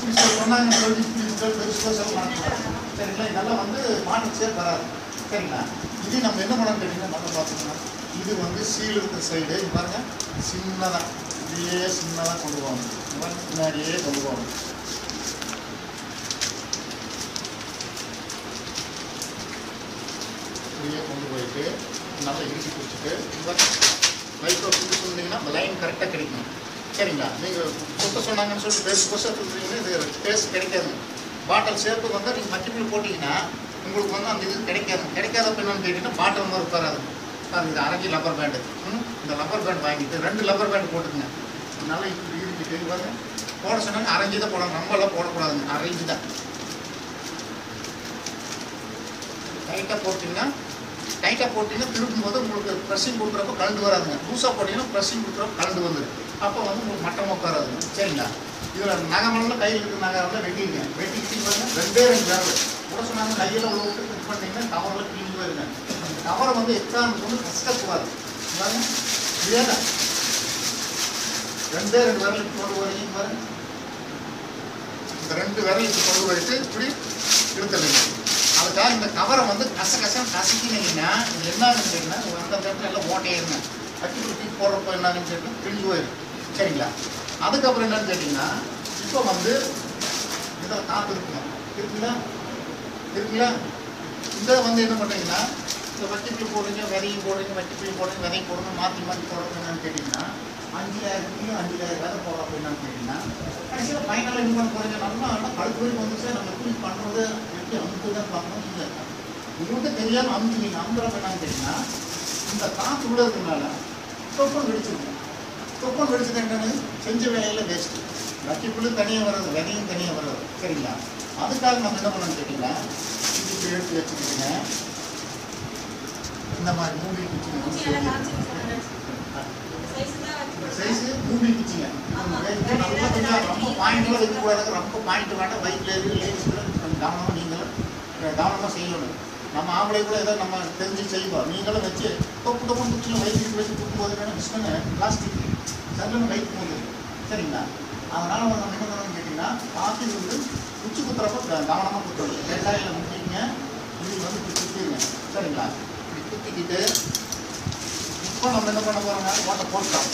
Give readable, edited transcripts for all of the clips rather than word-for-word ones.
இப்படி சொன்னாங்க சொல்ல மாட்டோம் சரிங்களா. இதெல்லாம் வந்து மாட்டு சேர் வராது சரிங்களா. இது நம்ம என்ன பண்ணணும் கேட்டீங்கன்னா நல்லா பார்த்துக்கோங்க. இது வந்து சீல் இருக்கிற சைடு இது பாருங்க சின்னதாக இப்படியே சின்னதாக கொண்டு போகணும். பின்னாடியே கொண்டு போகணும். இப்படியே கொண்டு போயிட்டு நல்லா இறுக்கி பிடிச்சிட்டு லைட்டாக சுற்றி சொன்னீங்கன்னா லைன் கரெக்டாக கிடைக்கும் சரிங்களா. நீங்கள் சுத்த சொன்னாங்கன்னு சொல்லிட்டு பேஸ்ட் புதுசாக கொடுத்துருக்கீங்கன்னா இது டேஸ்ட் கிடைக்காது. பாட்டில் ஷேப்புக்கு வந்து நீங்கள் மக்கிப்பில் போட்டிங்கன்னா உங்களுக்கு வந்து அந்த இது கிடைக்காதப்ப என்னன்னு கேட்டிங்கன்னா பாட்டில் மாதிரி உட்காராது. சார் இது அரைஞ்சி லப்பர் பேண்டு இந்த லப்பர் பேண்ட் வாங்கிட்டு 2 லப்பர் பேண்ட் போட்டுக்குங்க. நல்லா இப்படி இருக்கிட்டு பாருங்க போட சொன்னாங்க அரைஞ்சி தான் போடணும். ரொம்பலாம் போடக்கூடாதுங்க அரைஞ்சி தான். டைட்டாக போட்டிங்கன்னா திருப்பும் போது உங்களுக்கு ப்ரெஸ்ஸிங் கொடுக்குறப்ப கலந்து வராதுங்க. லூஸாக போட்டிங்கன்னா ப்ரெஸ்ஸிங் கொடுக்குறப்ப கலந்து வந்துடும். அப்போ வந்து உங்களுக்கு மட்டம் உட்காராதுங்க சரிங்களா. இதில் நகமெல்லாம் கையில் இருக்கிற நகரெல்லாம் வெட்டிங்க. வெட்டிக்கிட்டு பாருங்க 2 விரல் கூட சொன்னாங்க கையில் உள்ள விட்டு குக் பண்ணிங்கன்னா கவரில் கிளீன் போயிருங்க. அந்த கவரை வந்து எக்ஸாம்பிள் வந்து கஷ்டக்கூடாது பாருங்க. இதே தான் 2 விரலுக்கு கொண்டு வரீங்க பாருங்க. இந்த 2 விரலுக்கு கொண்டு போயிட்டு இப்படி இழுத்துடுங்க. அதுக்காக இந்த கவரை வந்து கசக்கினீங்கன்னா இது என்னன்னு கேட்டீங்கன்னா அந்த இடத்துல எல்லாம் ஓட்டையிருங்க. கட்டி தூக்கி போடுறப்போ என்னன்னு கேட்டீங்கன்னா கிழிஞ்சு போயிடும் சரிங்களா. அதுக்கப்புறம் என்னன்னு கேட்டிங்கன்னா இப்போ வந்து இதில் காற்று இருக்குங்களா இதை வந்து என்ன பண்ணுறீங்கன்னா இந்த வட்டிப்புளி போடுறீங்க விதையும் போடுறீங்க வட்டிப்புளி போடுறீங்க விதையும் போடுங்க மாற்றி போடுறது என்னன்னு கேட்டிங்கன்னா 5000 கிலோ 5000 விதை போடுறப்ப என்னன்னு கேட்டிங்கன்னா கடைசியில் ஃபைனலாக என்ன பண்ண போகிறீங்க நல்லா கழுத்து வரைக்கும் வந்துச்சு நம்ம எப்படி பண்ணுறது எப்படி அமுத்து தான் பார்க்கணும். இல்லை உங்களுக்கு தெரியாமல் அமுத்துவீங்க. அமுத்துறப்ப என்னன்னு கேட்டிங்கன்னா இந்த காற்று உள்ள இருக்கிறதுனால தொப்பம் வெடிச்சிருக்கும். தொப்பம் வெடிச்சது என்னன்னு செஞ்ச வேலையில் வேஸ்ட்டு. வட்டிப்புளி தனியாக வர்றது விதையும் தனியாக வர்றது சரிங்களா. அதுக்காக நம்ம என்ன பண்ணணும்னு கேட்டிங்கன்னா இது இப்படி எடுத்து வச்சுக்கிட்டுங்க இந்த மாதிரி மூடி குச்சிங்க. சைஸு மூடி குச்சிங்க நல்லா கொஞ்சம் ரொம்ப பாயிண்ட்லாம் வைக்கக்கூடாது. ரொம்ப பாயிண்ட் வேண்டாம். பைக்கில் இருக்குது லேடிஸில் கொஞ்சம் கவனமாக நீங்களும் கவனமாக செய்யணும். நம்ம ஆம்பளை கூட ஏதோ நம்ம தெரிஞ்சு செய்வோம். நீங்களும் வச்சு தொப்பு குச்சியில் வயிற்றுக்கு வச்சு கொடுக்கும்போது வேணும் மிஸ்டன்னு பிளாஸ்டிக் சல்லுன்னு வயிற்று போகுது சரிங்களா. அதனால் நம்ம என்ன பண்ணணும்னு கேட்டிங்கன்னா காற்று வந்து குச்சி குத்துறப்போ கவனமாக குத்துறது. வெங்காயில் முட்டிங்க இது வந்து குத்திடுங்க சரிங்களா. இப்படி குத்திக்கிட்டு இப்போ நம்ம என்ன பண்ண போகிறோங்க ஓட்டை போட்டோம்.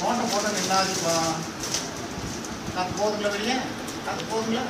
ஓட்டை போட்டால் என்னாச்சுப்பா அது போதுங்களா வெளியே அது போதுங்களா.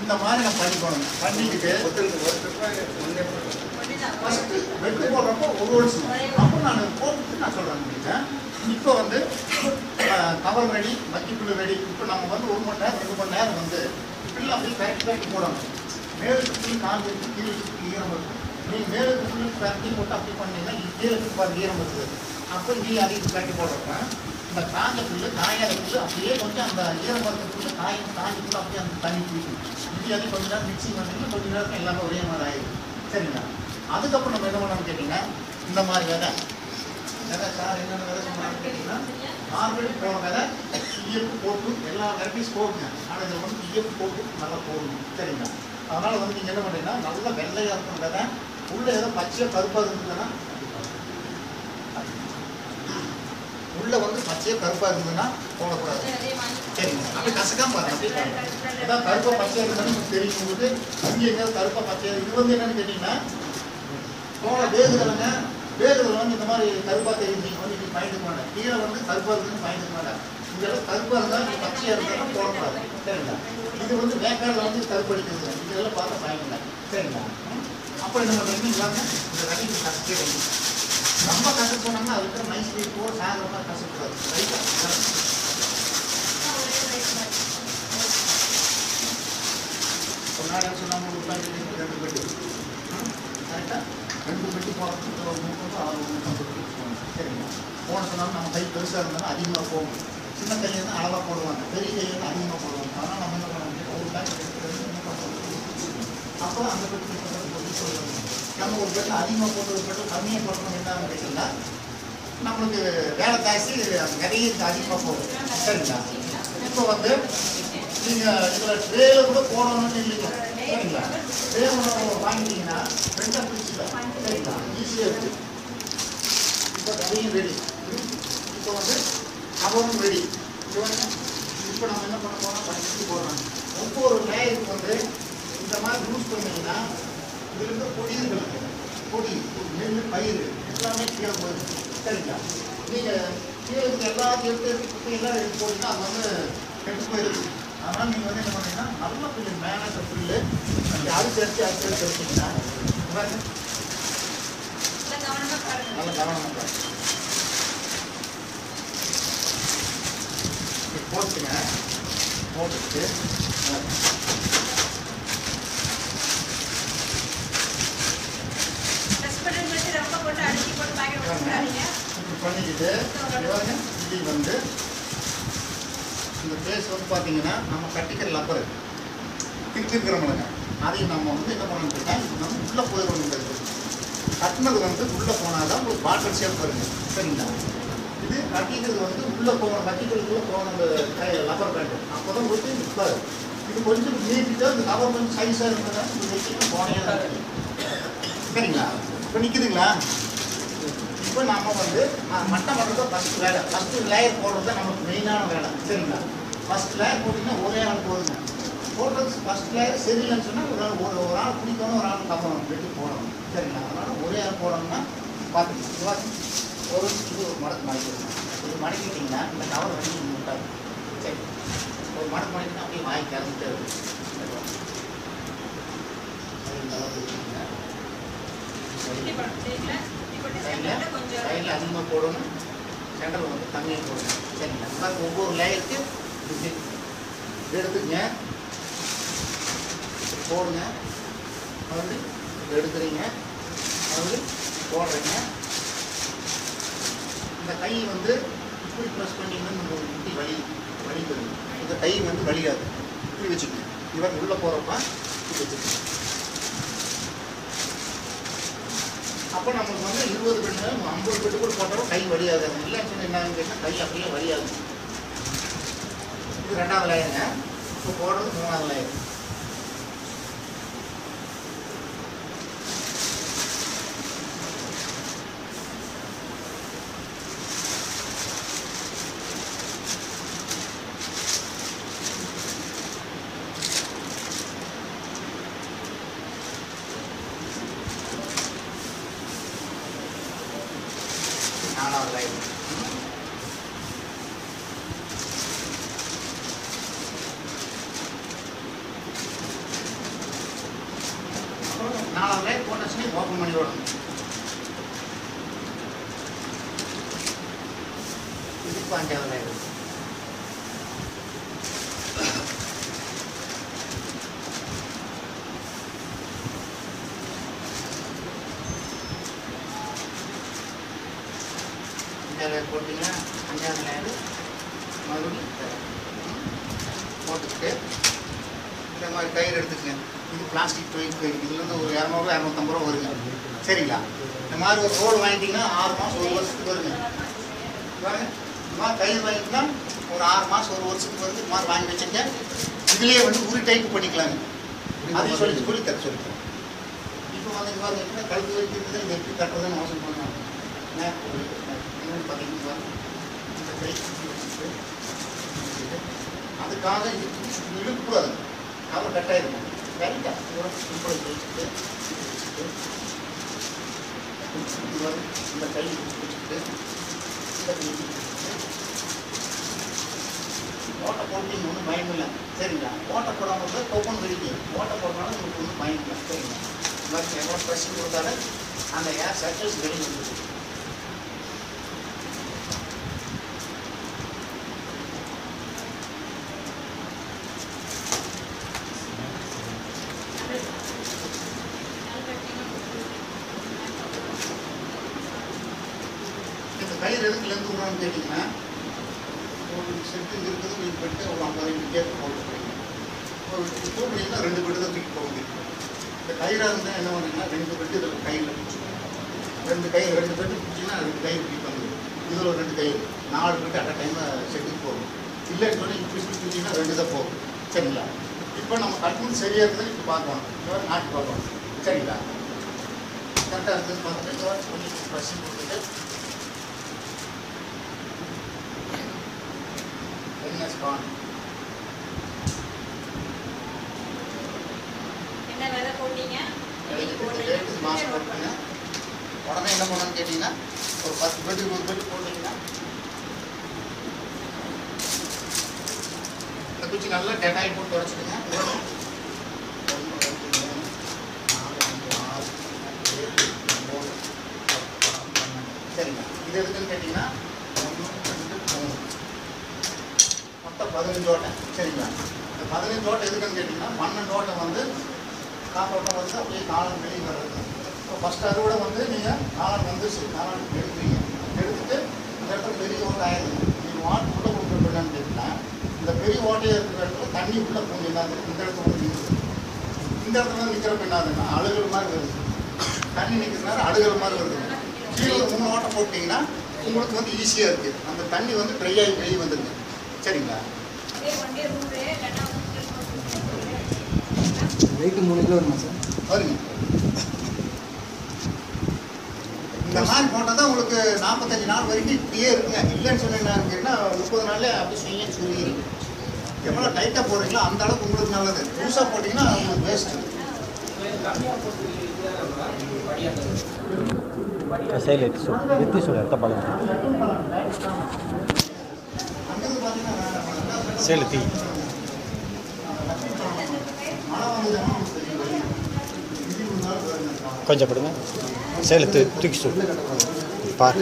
இந்த மாதிரி நம்ம பண்ணிக்கணுங்க. பண்ணிக்கிட்டு ஃபஸ்ட்டு வெட்டு போடுறப்போ ஒரு வருஷம் அப்போ நான் போட்டுட்டு நான் சொல்கிறேன். இப்போ வந்து கவர் ரெடி வக்கிப்புள்ளு ரெடி. இப்போ நம்ம வந்து 1 மணி நேரம் 2 மணி நேரம் வந்து இப்படிலாம் அப்படியே பேக்கி போடணும். மேலுக்கு ஃபுல் காஞ்சி இருக்குது கீழே ஈரம் இருக்குது. நீங்கள் மேலுக்கு ஃபுல்லு பேக்கி போட்டு அப்படி பண்ணிங்கன்னா கீழே பாருங்க ஈரம் இருக்குது. அப்போ கீழே அதிகம் பேக்கி போடுறப்ப இந்த காஞ்ச புல்லு காயாத புல்லு அப்படியே கொஞ்சம் அந்த ஈரம் பருத்த புல்லு காஞ்சி புல்லு அப்படியே அந்த தண்ணி பிடிக்கும். இப்படி அது கொஞ்சம் நேரம் மிக்சிங் பண்ணிங்கன்னா கொஞ்சம் நேரத்தில் எல்லாமே ஒரே மாதிரி ஆயிடும் சரிங்களா. அதுக்கப்புறம் நம்ம என்ன பண்ணணும்னு கேட்டிங்கன்னா இந்த மாதிரி விதை சார் என்னென்ன விதை சொன்னாங்கன்னு கேட்டிங்கன்னா ஆல்ரெடி போன விதை இயப்பு போட்டு எல்லா வெரைட்டிஸ் போடுங்க. ஆனால் இதில் வந்து இயப்பு போட்டு நல்லா போடணும் சரிங்களா. அதனால் வந்து நீங்கள் என்ன பண்ணுறீங்கன்னா நல்லா வெள்ளையாக இருக்கும் விதை உள்ளே ஏதோ பச்சையாக கருப்பாக இருந்ததுன்னா உள்ளே வந்து பச்சையாக கருப்பாக இருந்ததுன்னா போடக்கூடாது சரிங்க. அப்படி கசக்காம பாருங்க அப்படி பாருங்க. ஏதாவது கருப்பாக பச்சையாக இருந்தாலும் உங்களுக்கு தெரியும். போது இங்கே எங்கேயாவது கருப்பாக பச்சையாக இது வந்து என்னென்னு கேட்டிங்கன்னா போன வேகுதலைங்க வேகுதல் வந்து இந்த மாதிரி கருப்பாக தெரியும். நீங்கள் வந்து இப்படி பயந்துக்க மாட்டேன். கீழே வந்து கருப்பாக இருக்குதுன்னு பயந்துக்க மாட்டேன். இதெல்லாம் கருப்பாக இருந்தால் பச்சையாக இருந்தாலும் போடக்கூடாது சரிங்களா. இது வந்து வேக்காடில் வந்து கருப்பு அடிக்கிறது இதெல்லாம் பார்த்து பயங்கல சரிங்களா. அப்போ என்ன பண்ணுறீங்க இல்லாமல் இந்த ரகை கசக்கே வந்து ரொம்ப கசக்க போனோம்னா அது இருக்கிற நைஸ் வீட் போக சாயந்தரமாக கசக்கூடாது ரைட்டாக. ஒரு நாள் சொன்னாங்க 2 பெட்டு கரெக்டாக 2 பெட்டு போகிறதுக்கு 3 சரிங்களா. போன சொன்னாலும் நம்ம கை பெருசாக இருந்தாலும் அதிகமாக போகும். சின்ன கையை இருந்தால் அளவாக போடுவாங்க. பெரிய கையை வந்து அதிகமாக போடுவாங்க. அதனால் நம்ம என்ன பண்ண முடியும் ஒரு பேக்கெட் எடுத்துக்கிறது என்ன பண்ணுறது. அப்போ அந்த பெட்டு போட்டு சொல்லுவாங்க. நம்ம ஒரு பெட்டில் அதிகமாக போட்டு ஒரு பெட்டில் கம்மியாக போடணும் என்ன கேட்டிங்கன்னா நம்மளுக்கு வேலை ஜாஸ்தி நிறைய அதிகமாக போகும் சரிங்களா. இப்போ வந்து நீங்கள் இதில் ட்ரேல கூட போடணும்னு இல்லைங்க சரிங்களா. ட்ரே ஒன்று வாங்கிட்டீங்கன்னா 2 பிடிச்சிக்கலாம் சரிங்களா. ஈஸியாக இருக்குது. இப்போ அதையும் ரெடி. இப்போ வந்து கவரும் ரெடி. இப்போ நம்ம என்ன பண்ண போனால் 10 போடுறோம். லேயருக்கு வந்து இந்த மாதிரி யூஸ் பண்ணீங்கன்னா இதுல இருந்து பொடி நெல் பயிர் எல்லாமே கீழே போயிருக்கு. சரிங்களா? நீங்கள் கீழே இருக்க எல்லாத்தையும் எடுத்து எல்லாம் எடுத்து போட்டீங்கன்னா அது வந்து கெட்டு போயிருக்கு. அதனால் நீங்கள் வந்து என்ன பண்ணீங்கன்னா நல்லா கொஞ்சம் மேலே புல்லு அரிசி எடுத்தீங்கன்னா நல்ல கவனமாக பாருங்க. போட்டுங்க. போட்டுட்டு பண்ணிக்கிட்டு இது வந்து இந்த பேஸ் வந்து பார்த்தீங்கன்னா நம்ம கட்டிக்கிற லப்பர் திருச்சிருக்கிறோம்லங்க அதையும் நம்ம வந்து என்ன பண்ணணும்னா நம்ம உள்ளே போயிடணும். கட்டினது வந்து உள்ளே போனால் தான் ஒரு பாட்டில் ஷேப் வருங்க. சரிங்களா? இது கட்டிக்கிறது வந்து உள்ளே போகணும். கட்டிக்கிறதுக்குள்ளே போகணும் அந்த லப்பர் பேண்ட். அப்போ தான் போட்டு நிற்காது. இது கொஞ்சம் நீட்டிட்டு அந்த கவர் கொஞ்சம் சைஸாக இருந்ததுன்னா இது வச்சுட்டு போனையாக இருக்குது. சரிங்களா? இப்போ நிற்குதுங்களா? இப்போ நம்ம வந்து மட்டம் பண்ணுறது ஃபஸ்ட்டு வேலை. ஃபஸ்ட்டு லேயர் போடுறது தான் நமக்கு மெயினான வேலை. சரிங்களா? ஃபஸ்ட் லேயர் போட்டிங்கன்னா ஒரே ஆள் போடுங்க. போடுறது ஃபஸ்ட் லேயர் சரியில்லைன்னு சொன்னால் ஒரு ஆள் பிடிக்கணும், ஒரு ஆள் கவனம் வெட்டி போடணும். சரிங்களா? அதனால் ஒரே ஆள் போடணும்னா பார்த்துக்கலாம். ஒரு இது ஒரு மடக்கு மடக்கிடுங்க. இது மடக்கிட்டிங்கன்னா இந்த கவர் வண்டி முட்டாது. சரி, ஒரு மடக்கு மடக்கினா அப்படியே வாங்கி கிளம்பிட்டே இருக்கும். கையில் அதிகமாக போடணும், சென்டரில் வந்து கம்மியாக போடணும். சரிங்களா? இந்த மாதிரி ஒவ்வொரு லேயருக்கு இப்படி எடுத்துக்கங்க, போடுங்க, மறுபடியும் எடுக்கிறீங்க, மறுபடியும் போடுறீங்க. இந்த கை வந்து இப்படி ப்ரெஸ் பண்ணிங்கன்னா இப்படி வலிக்குது. இந்த கை வந்து வலியாது. இப்படி வச்சுக்கணும். இவன் உள்ளே போகிறப்ப இப்படி வச்சுக்கணும். அப்போ நம்மளுக்கு வந்து 20 பெட்டு 50 பெட்டு கூட போட்டாலும் கை வலியாது. இல்லைன்னு சொன்னால் என்னன்னு கேட்டால் கை அப்படியே வலியாது. இது 2வது லேயருங்க. இப்போ போடுறது 3வது லேயர். நாலாவது லைன் போட்டாச்சுன்னா ஓப்பன் பண்ணி விடணும். இதுக்கு 5வது லைன். போட்டிங்கன்னா 5வது லைன் மறுபடியும் போட்டுக்கிட்டு இந்த மாதிரி கயிறு எடுத்துக்கங்க. இது பிளாஸ்டிக் டொய்க்கு கயிறு. இதுலேருந்து ஒரு 200 250 ரூபா வருங்க. சரிங்களா? இந்த மாதிரி ஒரு ரோல் வாங்கிட்டீங்கன்னா 6 மாதம் 1 வருஷத்துக்கு வருங்க. பாருங்க, இந்த மாதிரி கயிறு வாங்கிட்டீங்கன்னா ஒரு 6 மாதம் 1 வருஷத்துக்கு வருது. இந்த மாதிரி வாங்கி வச்சுங்க. இதுலேயே வந்து உரி டைப் பண்ணிக்கலாங்க. அதையும் சொல்லி தர சொல்லித்தரேன். இப்போ வந்து இந்த மாதிரி கழுத்து வைக்கிறது இது எப்படி கட்டுறதுன்னு யோசனை பண்ணுவாங்க. பார்த்தீங்கன்னா இந்த கை அதுக்காக இது இழுக்கூடாது. கவர் கட்டாயிருக்கும். கரெக்டாக சிம்பிளை வச்சுட்டு இந்த கை வச்சுட்டு ஓட்டை போட்டிங்க ஒன்றும் பயம் இல்லை. சரிங்களா? ஓட்டை போடாமல் தான் டோக்கன் வெடிக்கு. ஓட்டை போடுறதுனால உங்களுக்கு ஒன்றும் பயம் இல்லை. சரிங்களா? இந்த மாதிரி எவ்வளோ ப்ரெஷர் கொடுத்தாலும் அந்த ஏர் சர்க்கிள்ஸ் வெளியே வந்துருக்கு. கயிறு எதுக்குலேருந்து விடணும்னு கேட்டிங்கன்னா ஒரு செட்டு இருக்குது. நீங்கள் பெட்டு ஒரு 50 கேட்டு போட்டு போகிறீங்க. ஒரு தூக்குனீங்கன்னா 2 பெட்டு தான் தூக்கி போகுது. இந்த கயிறாக இருந்தால் என்ன பண்ணுறீங்கன்னா 2 பெட்டு இதில் கையில் பிடிச்சிக்கணும். 2 பெட்டு பிடிச்சிங்கன்னா 2 கயிறு பிடிக்க வந்துடும். இதில் ஒரு 2 கயிறு 4 பெட்டு அட் அ டைமில் செட்டுக்கு போகும். இல்லைன்னு சொல்லி இப்படி பிடிச்சிங்கன்னா 2 தான் போகும். சரிங்களா? இப்போ நம்ம கட்டுறது சரியாக இருக்குதுன்னு இப்போ பார்க்கணும். இந்த நாட்டி பார்க்கணும். சரிங்களா? கரெக்டாக இருக்குதுன்னு பார்த்துட்டு கொஞ்சம் ப்ரெஷர் கொடுத்துட்டு gone. லேடிஸ் மாஸ்க் போட்டுங்க. உடனே என்ன பண்ணணும்னு கேட்டிங்கன்னா ஒரு 10 பெட் 20 பெட் போட்டிங்கன்னா இந்த குச்சி நல்லா டெட்டாயில் போட்டு உடச்சிடுங்க. 1 2 3 4 5 6 7 8 9 10 சரிங்க. இது எதுக்குன்னு கேட்டிங்கன்னா 1 2 3 மொத்தம் 15 ஓட்டை சரிங்களா. இந்த 15 ஓட்டை எதுக்குன்னு கேட்டிங்கன்னா 12 ஓட்டை வந்து காத்தோட்டம் வந்து அப்படியே காலம் வெளியே வர்றது. இப்போ ஃபஸ்ட் அறுவடை வந்து நீங்கள் காலம் வந்துச்சு காலம் எடுக்கிறீங்க. எடுத்துட்டு அந்த இடத்துல பெரிய ஓட்டை ஆயிடுது. நீங்கள் வாட்டர் உள்ளே கொடுக்குறது என்னன்னு கேட்டிங்கன்னா இந்த பெரிய ஓட்டையாக இருக்கிற இடத்துல தண்ணி உள்ளே போகணும். என்னாது இந்த இடத்துல வந்து நிற்குது. இந்த இடத்துல வந்து நிற்கிறப்ப என்னாதுன்னா அழுகல் மாதிரி வருது. தண்ணி நிற்கிறதுனால அழுகல் மாதிரி வருது. கீழே ஒரு 3 ஓட்டை போட்டிங்கன்னா உங்களுக்கு வந்து ஈஸியாக இருக்குது. அந்த தண்ணி வந்து ட்ரை ஆகி வெளியே வந்துடுது சரிங்களா. வெயிட் 3 கிலோ வருமா சார்? வருங்க. இந்த மாதிரி போட்டால் தான் உங்களுக்கு 45 நாள் வரைக்கும் இப்படியே இருக்குங்க. இல்லைன்னு சொன்னீங்கன்னா 30 நாள்ல அப்படி செய்ய சொல்லி எவ்வளோ டைட்டாக போடுறீங்களோ அந்த அளவுக்கு உங்களுக்கு நல்லது. லூஸாக போட்டிங்கன்னா உங்களுக்கு வேஸ்ட்டு. செலுத்தி கொஞ்சம் கொடுங்க. செலுத்து தூக்கி சொல்லு பாரு.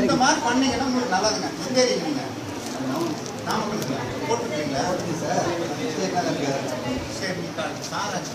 இந்த மாதிரி பண்ணீங்கன்னா உங்களுக்கு நல்லதுங்க. எங்கே இருக்கீங்க? நாமக்கல் போட்டுருக்கீங்களா? சரி சாராச்சு